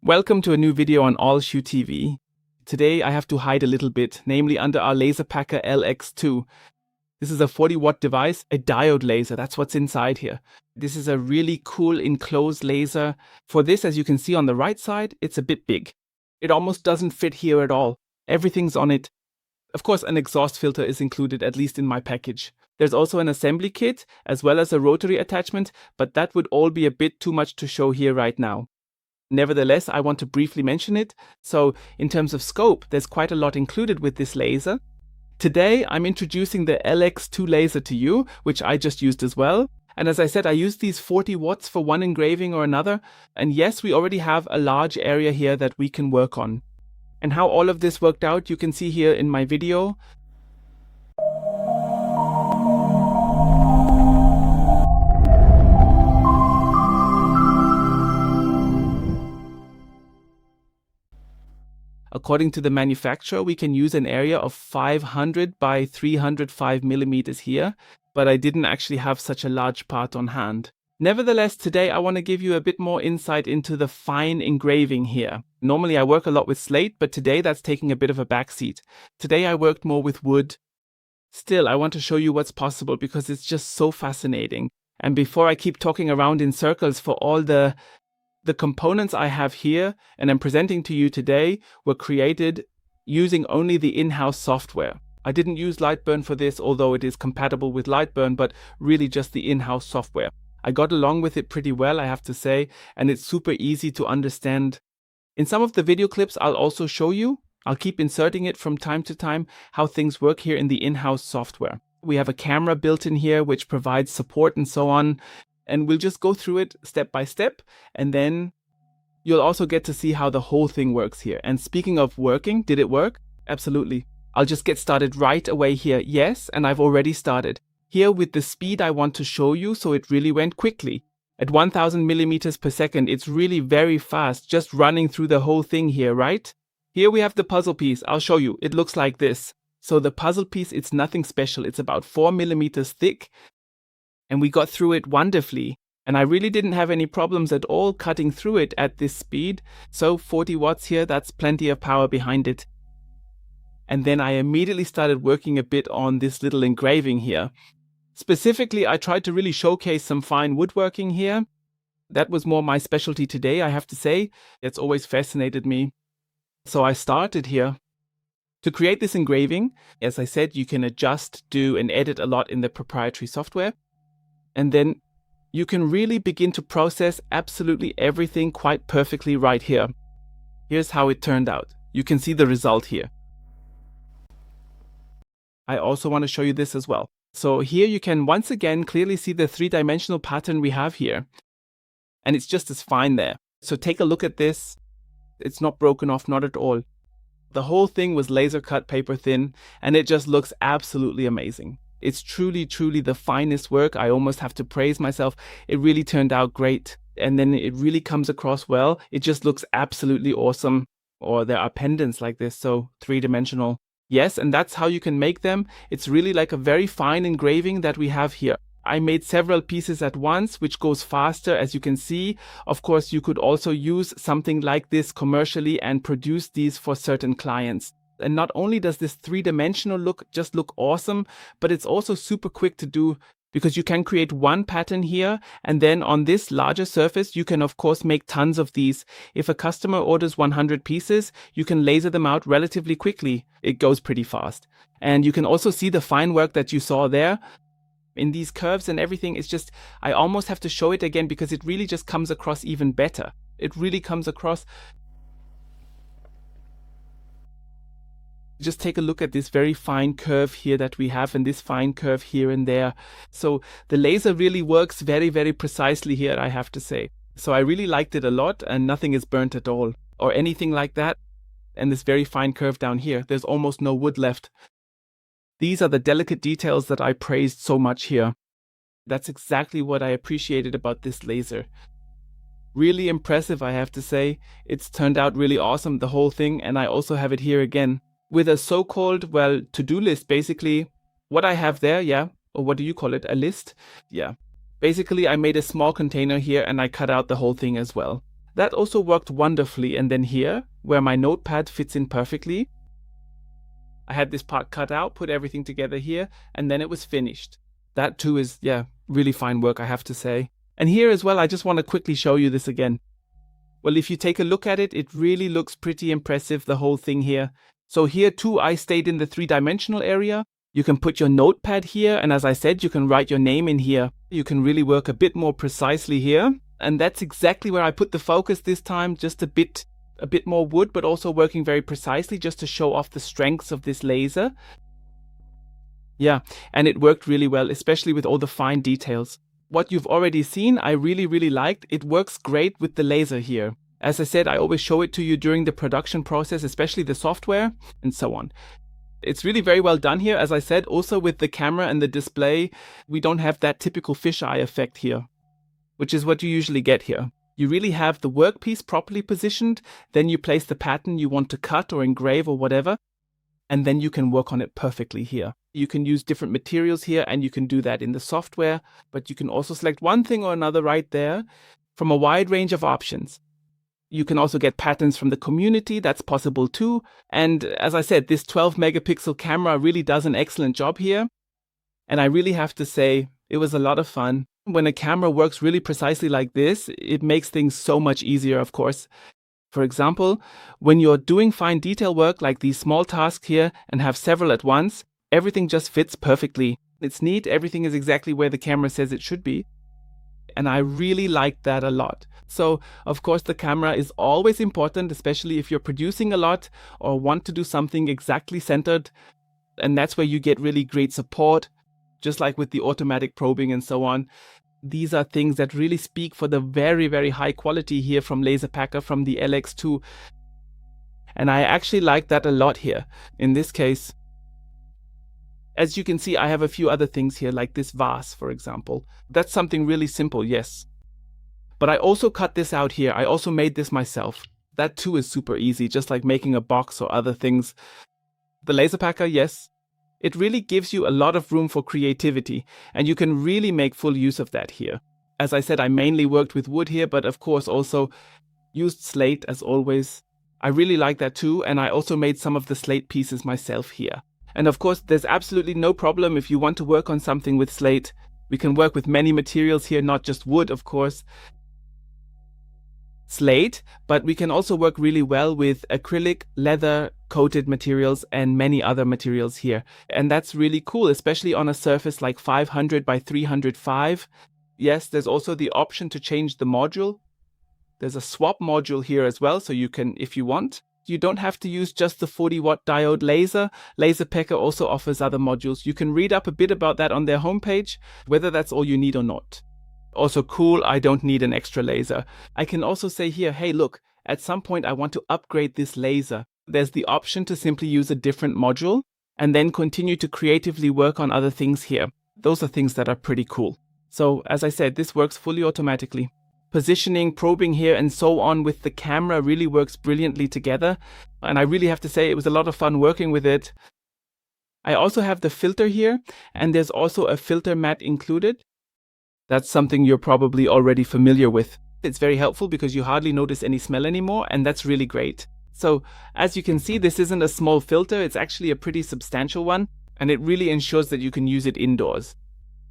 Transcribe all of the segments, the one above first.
Welcome to a new video on AlHuTV. Today I have to hide a little bit, namely under our LaserPecker LX2. This is a 40-watt device, a diode laser, that's what's inside here. This is a really cool enclosed laser. For this, as you can see on the right side, it's a bit big. It almost doesn't fit here at all. Everything's on it. Of course, an exhaust filter is included, at least in my package. There's also an assembly kit, as well as a rotary attachment, but that would all be a bit too much to show here right now. Nevertheless, I want to briefly mention it. So in terms of scope, there's quite a lot included with this laser. Today, I'm introducing the LX2 laser to you, which I just used as well. And as I said, I used these 40 watts for one engraving or another. And yes, we already have a large area here that we can work on. And how all of this worked out, you can see here in my video. According to the manufacturer, we can use an area of 500 by 305 millimeters here, but I didn't actually have such a large part on hand. Nevertheless, today I want to give you a bit more insight into the fine engraving here. Normally I work a lot with slate, but today that's taking a bit of a backseat. Today I worked more with wood. Still, I want to show you what's possible because it's just so fascinating. And before I keep talking around in circles, for all the components I have here and I'm presenting to you today were created using only the in-house software. I didn't use Lightburn for this, although it is compatible with Lightburn, but really just the in-house software. I got along with it pretty well, I have to say, and it's super easy to understand. In some of the video clips I'll also show you, I'll keep inserting it from time to time, how things work here in the in-house software. We have a camera built in here which provides support and so on. And we'll just go through it step by step, and then you'll also get to see how the whole thing works here. And speaking of working, did it work? Absolutely. I'll just get started right away here. Yes, and I've already started. Here with the speed I want to show you, so it really went quickly. At 1000 millimeters per second, it's really very fast, just running through the whole thing here, right? Here we have the puzzle piece. I'll show you. It looks like this. So the puzzle piece, it's nothing special. It's about 4 millimeters thick. And we got through it wonderfully. And I really didn't have any problems at all cutting through it at this speed. So 40 watts here, that's plenty of power behind it. And then I immediately started working a bit on this little engraving here. Specifically, I tried to really showcase some fine woodworking here. That was more my specialty today, I have to say. It's always fascinated me. So I started here. To create this engraving, as I said, you can adjust, do and edit a lot in the proprietary software. And then you can really begin to process absolutely everything quite perfectly right here. Here's how it turned out. You can see the result here. I also want to show you this as well. So here you can once again clearly see the three-dimensional pattern we have here. And it's just as fine there. So take a look at this. It's not broken off, not at all. The whole thing was laser cut paper thin, and it just looks absolutely amazing. It's truly, truly the finest work. I almost have to praise myself. It really turned out great. And then it really comes across well. It just looks absolutely awesome. Or there are pendants like this, so three-dimensional. Yes, and that's how you can make them. It's really like a very fine engraving that we have here. I made several pieces at once, which goes faster, as you can see. Of course, you could also use something like this commercially and produce these for certain clients. And not only does this three-dimensional look just look awesome, but it's also super quick to do because you can create one pattern here, and then on this larger surface, you can of course make tons of these. If a customer orders 100 pieces, you can laser them out relatively quickly. It goes pretty fast. And you can also see the fine work that you saw there. In these curves and everything, it's just, I almost have to show it again because it really just comes across even better. It really comes across. Just take a look at this very fine curve here that we have and this fine curve here and there. So the laser really works very, very precisely here, I have to say. So I really liked it a lot and nothing is burnt at all or anything like that. And this very fine curve down here, there's almost no wood left. These are the delicate details that I praised so much here. That's exactly what I appreciated about this laser. Really impressive, I have to say. It's turned out really awesome, the whole thing, and I also have it here again. With a so-called, well, to-do list, basically. What I have there, yeah, or what do you call it, a list? Yeah. Basically, I made a small container here and I cut out the whole thing as well. That also worked wonderfully. And then here, where my notepad fits in perfectly, I had this part cut out, put everything together here, and then it was finished. That too is, yeah, really fine work, I have to say. And here as well, I just want to quickly show you this again. Well, if you take a look at it, it really looks pretty impressive, the whole thing here. So here too, I stayed in the 3-dimensional area. You can put your notepad here, and as I said, you can write your name in here. You can really work a bit more precisely here. And that's exactly where I put the focus this time, just a bit more wood, but also working very precisely just to show off the strengths of this laser. Yeah, and it worked really well, especially with all the fine details. What you've already seen, I really liked. It works great with the laser here. As I said, I always show it to you during the production process, especially the software and so on. It's really very well done here. As I said, also with the camera and the display, we don't have that typical fisheye effect here, which is what you usually get here. You really have the workpiece properly positioned, then you place the pattern you want to cut or engrave or whatever, and then you can work on it perfectly here. You can use different materials here, and you can do that in the software, but you can also select one thing or another right there from a wide range of options. You can also get patterns from the community, that's possible too. And as I said, this 12 megapixel camera really does an excellent job here. And I really have to say, it was a lot of fun. When a camera works really precisely like this, it makes things so much easier, of course. For example, when you're doing fine detail work like these small tasks here and have several at once, everything just fits perfectly. It's neat, everything is exactly where the camera says it should be. And I really liked that a lot. So, of course, the camera is always important, especially if you're producing a lot or want to do something exactly centered. And that's where you get really great support, just like with the automatic probing and so on. These are things that really speak for the very high quality here from LaserPecker, from the LX2. And I actually like that a lot here. In this case, as you can see, I have a few other things here, like this vase, for example. That's something really simple, yes. But I also cut this out here. I also made this myself. That too is super easy, just like making a box or other things. The LaserPecker, yes. It really gives you a lot of room for creativity, and you can really make full use of that here. As I said, I mainly worked with wood here, but of course also used slate as always. I really like that too, and I also made some of the slate pieces myself here. And of course, there's absolutely no problem if you want to work on something with slate. We can work with many materials here, not just wood, of course. Slate, but we can also work really well with acrylic, leather, coated materials, and many other materials here. And that's really cool, especially on a surface like 500 by 305. Yes, there's also the option to change the module. There's a swap module here as well, so you can, if you want. You don't have to use just the 40-watt diode laser. LaserPecker also offers other modules. You can read up a bit about that on their homepage, whether that's all you need or not. Also cool, I don't need an extra laser. I can also say here, hey look, at some point I want to upgrade this laser. There's the option to simply use a different module and then continue to creatively work on other things here. Those are things that are pretty cool. So as I said, this works fully automatically. Positioning, probing here and so on with the camera really works brilliantly together. And I really have to say it was a lot of fun working with it. I also have the filter here, and there's also a filter mat included. That's something you're probably already familiar with. It's very helpful because you hardly notice any smell anymore, and that's really great. So as you can see, this isn't a small filter, it's actually a pretty substantial one, and it really ensures that you can use it indoors.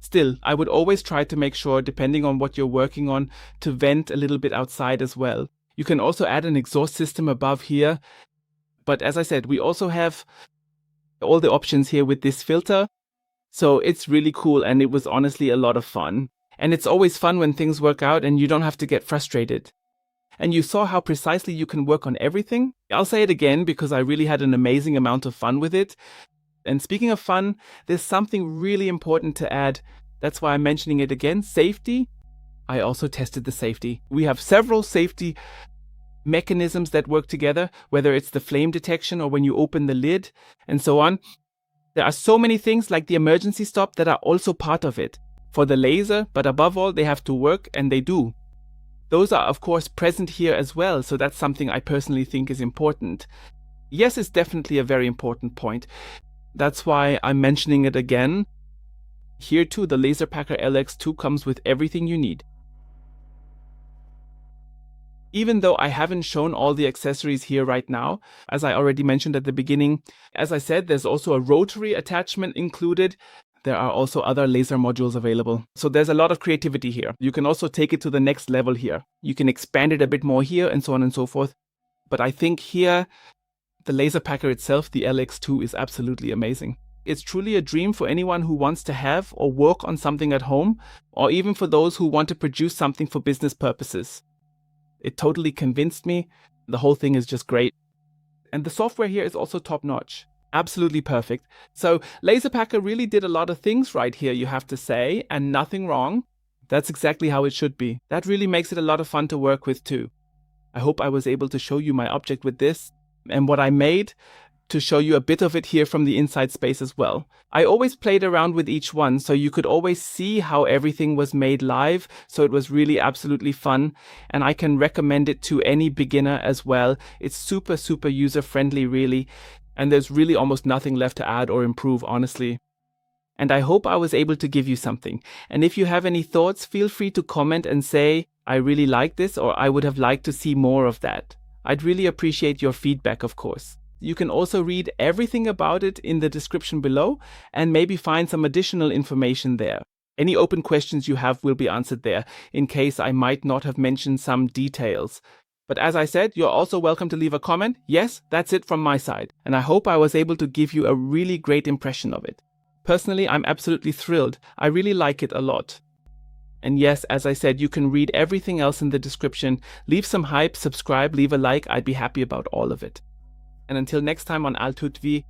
Still, I would always try to make sure, depending on what you're working on, to vent a little bit outside as well. You can also add an exhaust system above here. But as I said, we also have all the options here with this filter. So it's really cool, and it was honestly a lot of fun. And it's always fun when things work out and you don't have to get frustrated. And you saw how precisely you can work on everything. I'll say it again because I really had an amazing amount of fun with it. And speaking of fun, there's something really important to add. That's why I'm mentioning it again, safety. I also tested the safety. We have several safety mechanisms that work together, whether it's the flame detection or when you open the lid and so on. There are so many things like the emergency stop that are also part of it for the laser, but above all, they have to work, and they do. Those are, of course, present here as well, so that's something I personally think is important. Yes, it's definitely a very important point. That's why I'm mentioning it again. Here too, the LaserPecker LX2 comes with everything you need. Even though I haven't shown all the accessories here right now, as I already mentioned at the beginning, as I said, there's also a rotary attachment included. There are also other laser modules available. So there's a lot of creativity here. You can also take it to the next level here. You can expand it a bit more here and so on and so forth. But I think here, the LaserPecker itself, the LX2, is absolutely amazing. It's truly a dream for anyone who wants to have or work on something at home, or even for those who want to produce something for business purposes. It totally convinced me. The whole thing is just great. And the software here is also top-notch. Absolutely perfect. So LaserPecker really did a lot of things right here, you have to say, and nothing wrong. That's exactly how it should be. That really makes it a lot of fun to work with too. I hope I was able to show you my object with this and what I made, to show you a bit of it here from the inside space as well. I always played around with each one, so you could always see how everything was made live, so it was really absolutely fun, and I can recommend it to any beginner as well. It's super, super user-friendly, really, and there's really almost nothing left to add or improve, honestly. And I hope I was able to give you something. And if you have any thoughts, feel free to comment and say, I really like this, or I would have liked to see more of that. I'd really appreciate your feedback, of course. You can also read everything about it in the description below and maybe find some additional information there. Any open questions you have will be answered there, in case I might not have mentioned some details. But as I said, you're also welcome to leave a comment. Yes, that's it from my side. And I hope I was able to give you a really great impression of it. Personally, I'm absolutely thrilled. I really like it a lot. And yes, as I said, you can read everything else in the description. Leave some hype, subscribe, leave a like. I'd be happy about all of it. And until next time on AlHuTV,